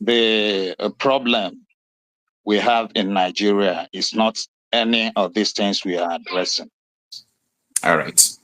The problem we have in Nigeria is not any of these things we are addressing. All right.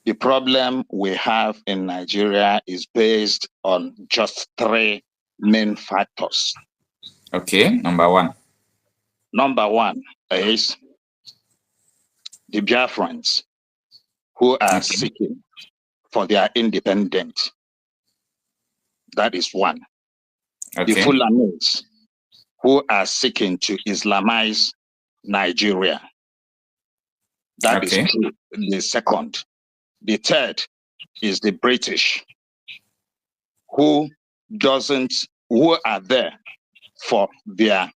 The problem we have in Nigeria is based on just three main factors. Okay, number one. Number one is the Biafrans who are seeking for their independence. That is one. Okay. The Fulanis who are seeking to Islamize Nigeria. That is true. The second. The third is the British who are there for their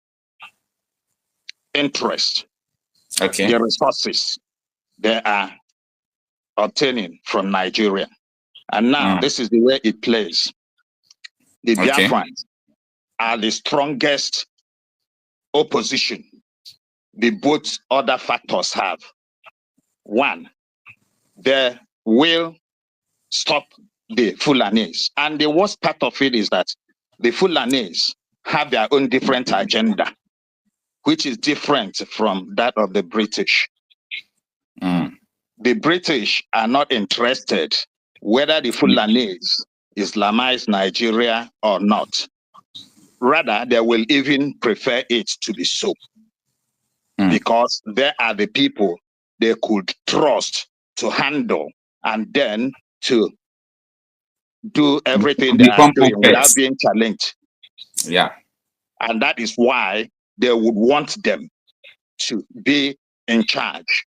interest. Okay. The resources they are obtaining from Nigeria. And now this is the way it plays. The Biafrans are the strongest opposition the both other factors have. One, they will stop the Fulanis. And the worst part of it is that the Fulanis have their own different agenda, which is different from that of the British. The British are not interested whether the Fulanis Islamize Nigeria or not. Rather, they will even prefer it to be so. Because they are the people they could trust to handle and then to do everything they are doing without being challenged. Yeah. And that is why they would want them to be in charge.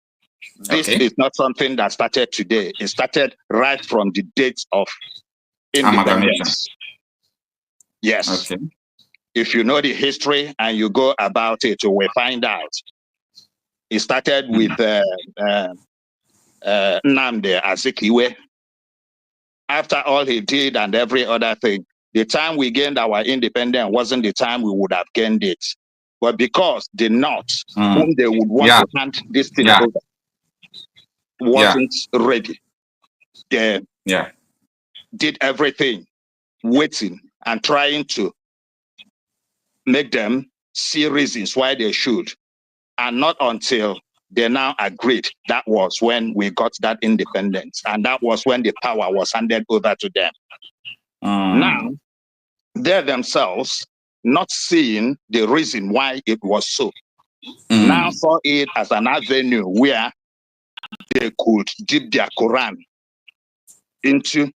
This is not something that started today. It started right from the date of independence. Yes. Okay. If you know the history and you go about it, you will find out. It started with Nnamdi Azikiwe. After all he did and every other thing, the time we gained our independence wasn't the time we would have gained it. But because the North, whom they would want to hand this thing over, wasn't ready, they did everything, waiting and trying to make them see reasons why they should. And not until they now agreed, that was when we got that independence. And that was when the power was handed over to them. Now, they themselves, not seeing the reason why it was so, now saw it as an avenue where they could dip their Quran into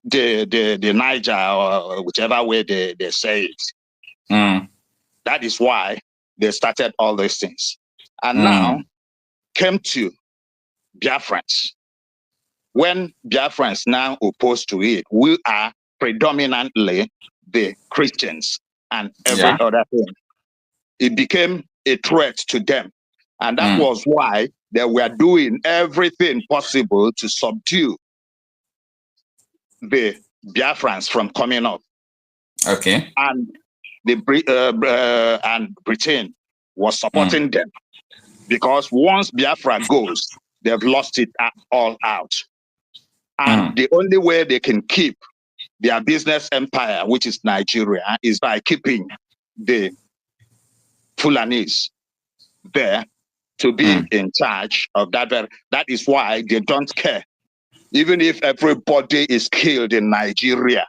the Niger or whichever way they say it. That is why they started all these things. And now came to Biafrans. When Biafrans now opposed to it, we are predominantly the Christians and every other thing. It became a threat to them. And that was why they were doing everything possible to subdue the Biafrans from coming up. Okay. And and Britain was supporting them, because once Biafra goes, they've lost it all out. And the only way they can keep their business empire, which is Nigeria, is by keeping the Fulanis there to be in charge of that. That is why they don't care. Even if everybody is killed in Nigeria,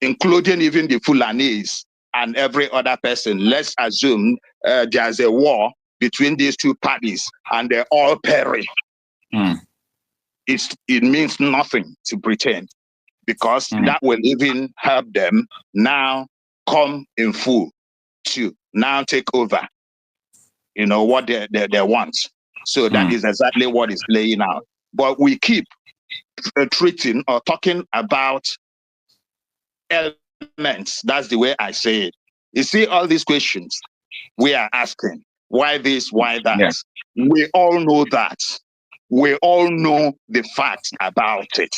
including even the Fulanis and every other person, let's assume there's a war between these two parties and they all perish. It means nothing to Britain, because that will even help them now come in full to now take over, you know, what they want. So that is exactly what is playing out. But we keep treating or talking about elements. That's the way I say it. You see, all these questions we are asking, why this, why that? Yeah. We all know that. We all know the facts about it.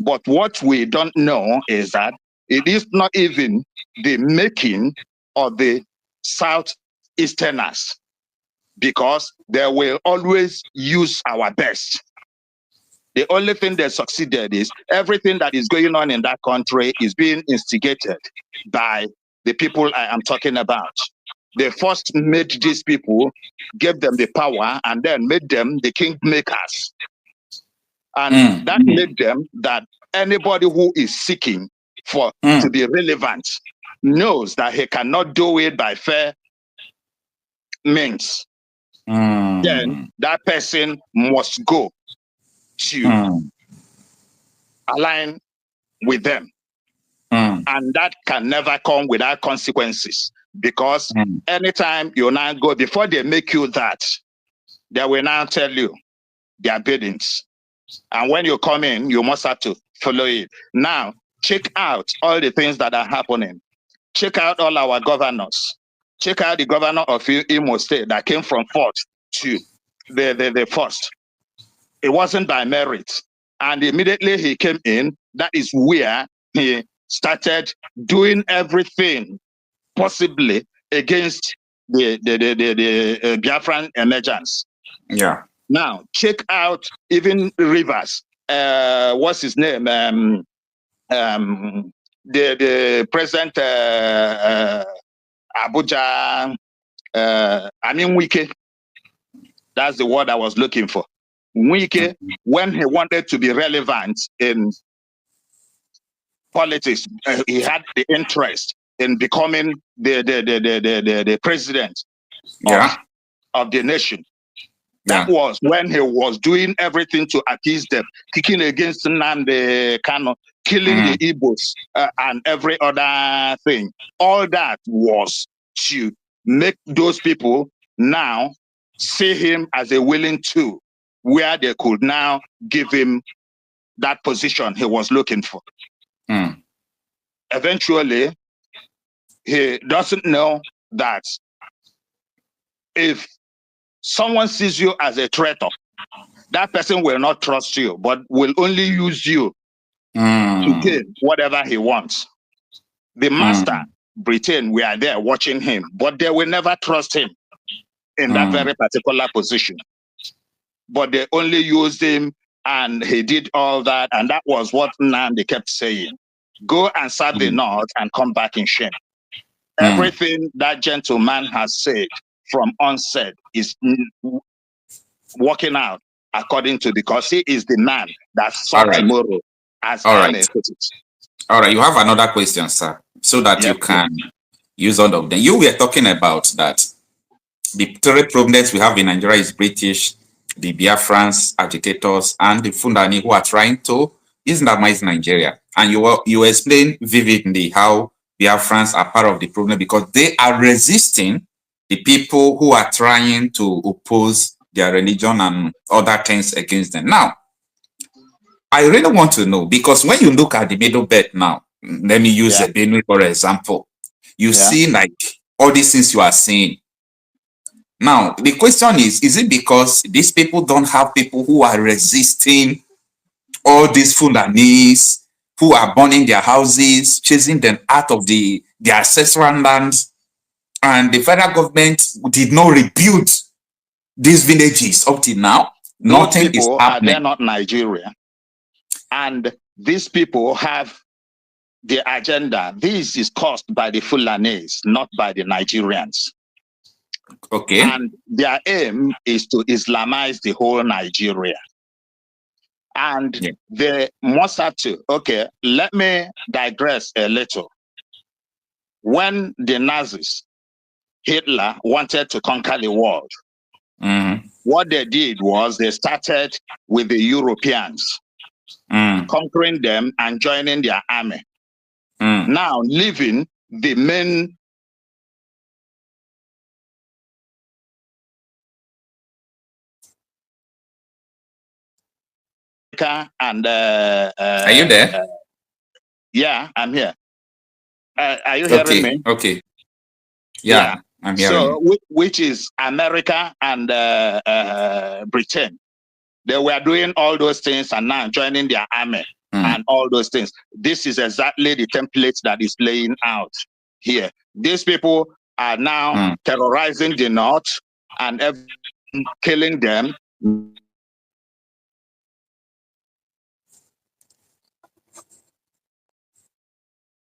But what we don't know is that it is not even the making of the Southeasterners, because they will always use our best. The only thing they succeeded is everything that is going on in that country is being instigated by the people I am talking about. They first made these people, gave them the power, and then made them the kingmakers. And that made them that anybody who is seeking for to be relevant knows that he cannot do it by fair means. Then that person must go to align with them. And that can never come without consequences, because anytime you now go, before they make you that, they will now tell you their biddings. And when you come in, you must have to follow it. Now, check out all the things that are happening. Check out all our governors. Check out the governor of Imo State that came from fourth to the first. It wasn't by merit. And immediately he came in, that is where he started doing everything possibly against the Biafran emergence. Yeah. Now, check out even Rivers. What's his name? The president Abuja, Wike. That's the word I was looking for. Wike, when he wanted to be relevant in politics, he had the interest in becoming the president of the nation. That was when he was doing everything to appease them, kicking against Nnamdi Kanu, killing the Igbos, and every other thing. All that was to make those people now see him as a willing tool, where they could now give him that position he was looking for. Eventually, he doesn't know that if someone sees you as a traitor, that person will not trust you, but will only use you to gain whatever he wants. The master, Britain, we are there watching him, but they will never trust him in that very particular position. But they only used him, and he did all that, and that was what Nnamdi kept saying. Go and serve the North and come back in shame. Everything that gentleman has said from onset is working out according to, because he is the man that saw tomorrow, as I may put it. All right, you have another question, sir, so that you can use all of them. You were talking about that the three problems we have in Nigeria is British, the Biafrans, agitators, and the Fulani who are trying to Islamize Nigeria. And you explained vividly how Biafrans are part of the problem because they are resisting the people who are trying to oppose their religion and other things against them. Now, I really want to know, because when you look at the Middle Belt now, let me use a Benue for example, you see like all these things you are saying. Now, the question is it because these people don't have people who are resisting all these Fulanis who are burning their houses, chasing them out of their ancestral lands, and the federal government did not rebuild these villages up till now? Nothing is happening. They're not Nigeria. And these people have the agenda. This is caused by the Fulanis, not by the Nigerians. Okay. And their aim is to Islamize the whole Nigeria. And they must have to, okay, let me digress a little. When the Nazis, Hitler, wanted to conquer the world, what they did was they started with the Europeans, conquering them and joining their army. Now, leaving the main and are you there? Yeah, I'm here. Are you hearing me? Okay. Yeah, I'm hearing. So, which is America and Britain. They were doing all those things and now joining their army and all those things. This is exactly the template that is playing out here. These people are now terrorizing the North and killing them.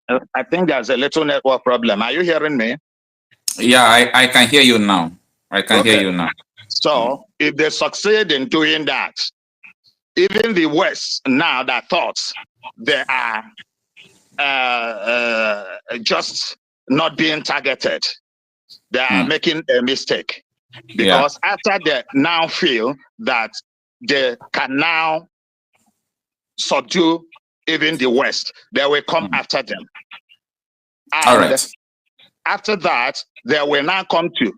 I think there's a little network problem. Are you hearing me? Yeah, I can hear you now. I can hear you now. So if they succeed in doing that, even the West now that thought they are just not being targeted, they are making a mistake. Because after they now feel that they can now subdue even the West, they will come after them. And all right. After that, they will now come to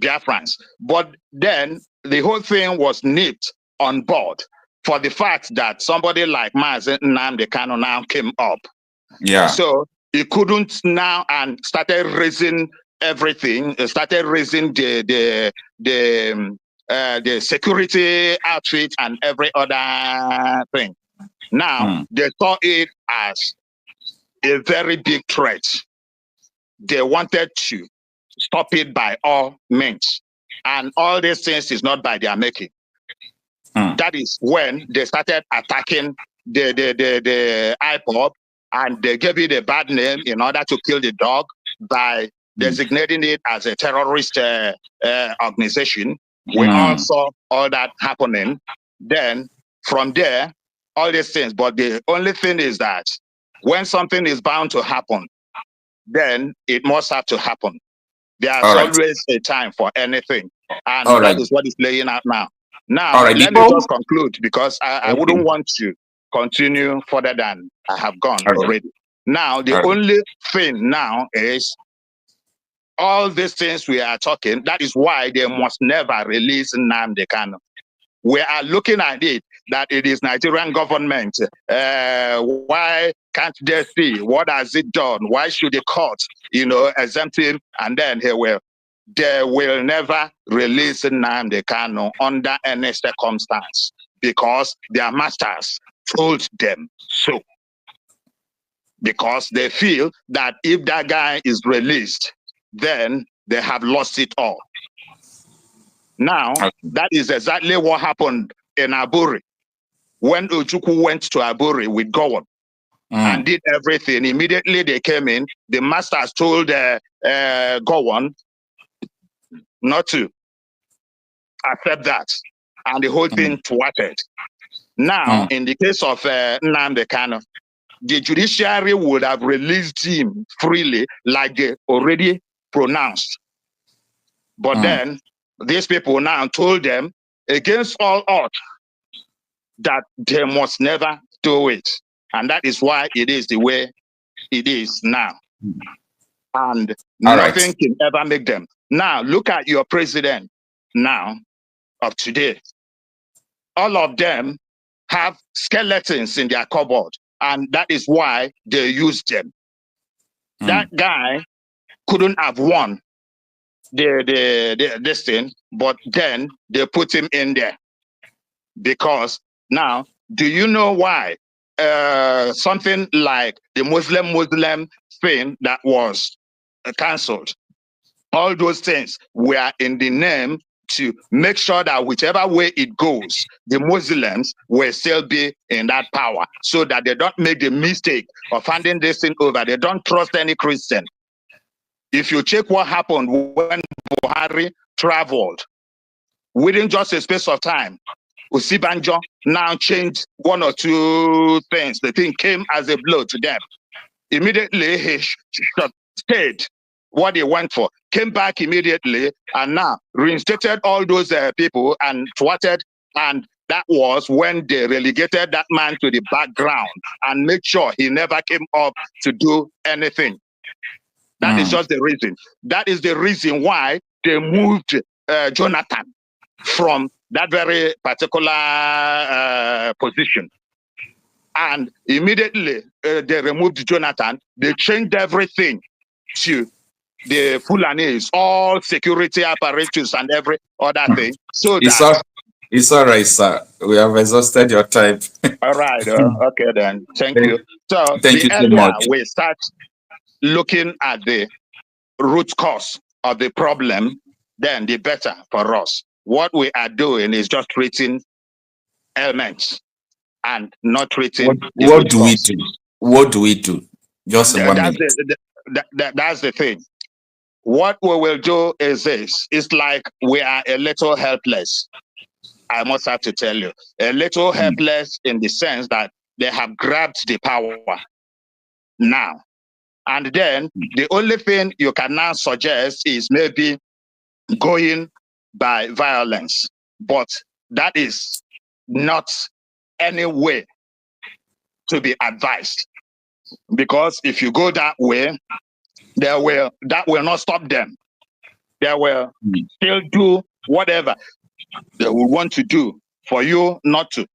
Biafrans. But then the whole thing was nipped on board for the fact that somebody like Marcel Nnamdi Kanu now came up. Yeah. So he couldn't now and started raising everything. Started raising the security outfit and every other thing. Now they saw it as a very big threat. They wanted to stop it by all means, and all these things is not by their making. That is when they started attacking the IPOB, and they gave it a bad name in order to kill the dog by designating it as a terrorist organization. We all saw all that happening. Then from there, all these things. But the only thing is that when something is bound to happen, then it must have to happen. There's always a time for anything. And that is what is playing out now. Now, let me just conclude, because I wouldn't want to continue further than I have gone already. Now, the only thing now is all these things we are talking, that is why they must never release Nnamdi Kanu. We are looking at it that it is Nigerian government. Why can't they see? What has it done? Why should the court, exempt him? And then they will never release Nnamdi Kanu under any circumstance, because their masters told them so. Because they feel that if that guy is released, then they have lost it all. Now, that is exactly what happened in Aburi. When Ojukwu went to Aburi with Gowon and did everything, immediately they came in, the masters told Gowon not to accept that, and the whole thing thwarted. Now, in the case of Nnamdi Kanu, the judiciary would have released him freely, like they already pronounced. But then, these people now told them, against all odds, that they must never do it. And that is why it is the way it is now. And nothing can ever make them. Now, look at your president now of today. All of them have skeletons in their cupboard, and that is why they use them. That guy couldn't have won this thing, but then they put him in there. Because now, do you know why something like the Muslim thing that was cancelled, all those things were in the name to make sure that whichever way it goes, the Muslims will still be in that power, so that they don't make the mistake of handing this thing over. They don't trust any Christian. If you check what happened when Buhari traveled, within just a space of time, Osibanjo now changed one or two things. The thing came as a blow to them. Immediately, he stayed what he went for, came back immediately, and now reinstated all those people and thwarted. And that was when they relegated that man to the background and made sure he never came up to do anything. That is just the reason. That is the reason why they moved Jonathan from that very particular position. And immediately they removed Jonathan. They changed everything to the Fulanis, all security apparatus and every other thing. So it's all right, sir. We have exhausted your time. All right. Okay, then. Thank you. So thank you so much. We start looking at the root cause of the problem, then the better for us. What we are doing is just treating elements and not treating what do we do? What do we do? Just in 1 minute. That's the thing. What we will do is this. It's like we are a little helpless. I must have to tell you. A little helpless in the sense that they have grabbed the power now. And then the only thing you can now suggest is maybe going by violence. But that is not any way to be advised. Because if you go that way, that will not stop them. They will still do whatever they will want to do for you not to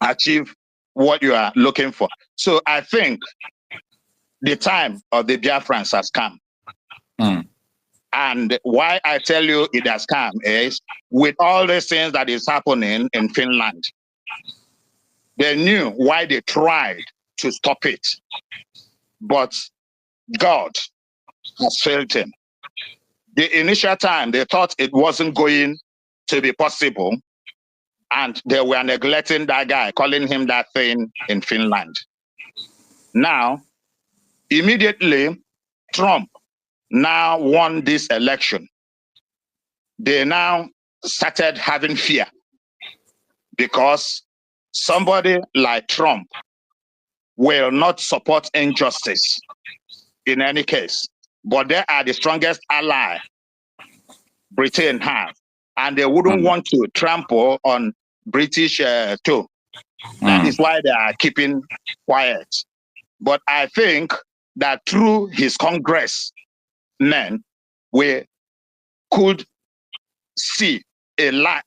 achieve what you are looking for. So I think the time of the Biafrans has come. And why I tell you it has come is with all the things that is happening in Finland, they knew why they tried to stop it. But God has failed them. The initial time, they thought it wasn't going to be possible, and they were neglecting that guy, calling him that thing in Finland. Now, immediately, Trump now won this election. They now started having fear because somebody like Trump will not support injustice in any case. But they are the strongest ally Britain has, and they wouldn't want to trample on British toe. That is why they are keeping quiet. But I think that through his congressmen, we could see light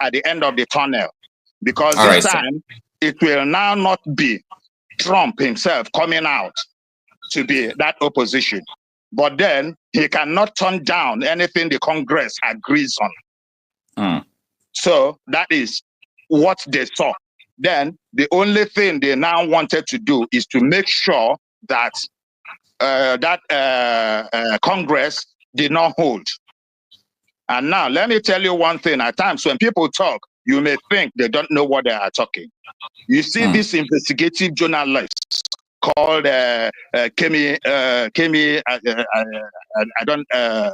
at the end of the tunnel, because this time it will now not be Trump himself coming out to be that opposition, but then he cannot turn down anything the Congress agrees on. So that is what they saw. Then the only thing they now wanted to do is to make sure that Congress did not hold. And now let me tell you one thing. At times when people talk, you may think they don't know what they are talking. You see this investigative journalist called Kemi. I don't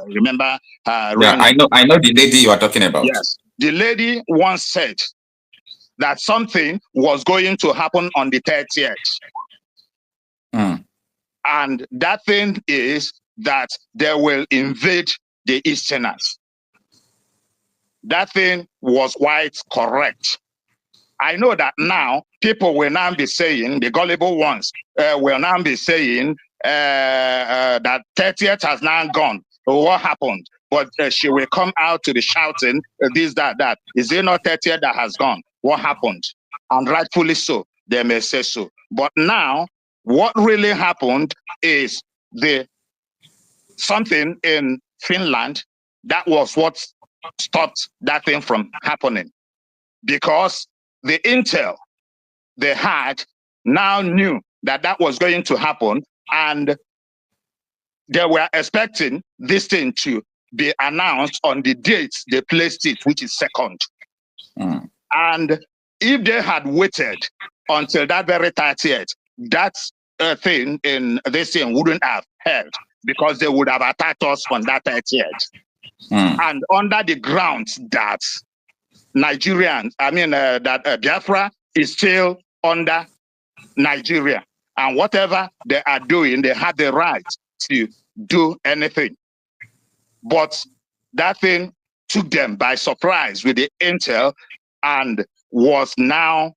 remember her name. I know the lady you are talking about. Yes, the lady once said that something was going to happen on the 30th, and that thing is that they will invade the Easterners. That thing was quite correct. I know that now people will now be saying, the gullible ones will now be saying that 30th has now gone. What happened? But she will come out to be shouting this, that. Is it not 30th that has gone? What happened? And rightfully so, they may say so. But now, what really happened is something in Finland that was what stopped that thing from happening. Because the intel they had now knew that that was going to happen, and they were expecting this thing to be announced on the dates they placed it, which is 2nd. And if they had waited until that very 30th, that thing in this thing wouldn't have held, because they would have attacked us on that 30th. And under the grounds that that Biafra is still under Nigeria, and whatever they are doing, they have the right to do anything. But that thing took them by surprise with the intel, and was now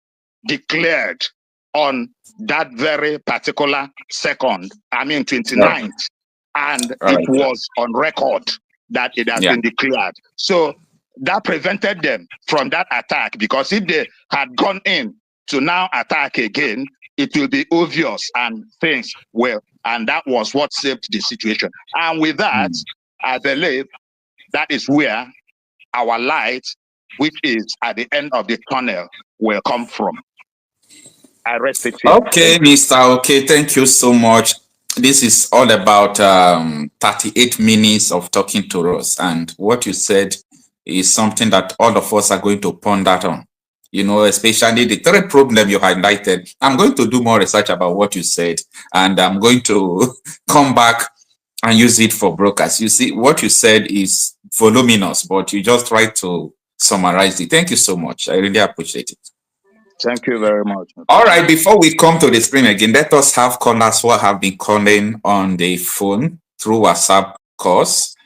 declared on that very particular 29th, and it was on record that it has been declared. So that prevented them from that attack, because if they had gone in to now attack again, it will be obvious and things will, and that was what saved the situation. And with that, I believe that is where our light, which is at the end of the tunnel, will come from. I rest it here. Okay, Mr. Okay, thank you so much. This is all about 38 minutes of talking to us, and what you said is something that all of us are going to ponder on. you know, especially the third problem you highlighted. I'm going to do more research about what you said, and I'm going to come back and use it for brokers. You see, what you said is voluminous, but you just try to summarize it. Thank you so much. I really appreciate it. Thank you very much. All right, before we come to the screen again, let us have callers who have been calling on the phone through WhatsApp calls.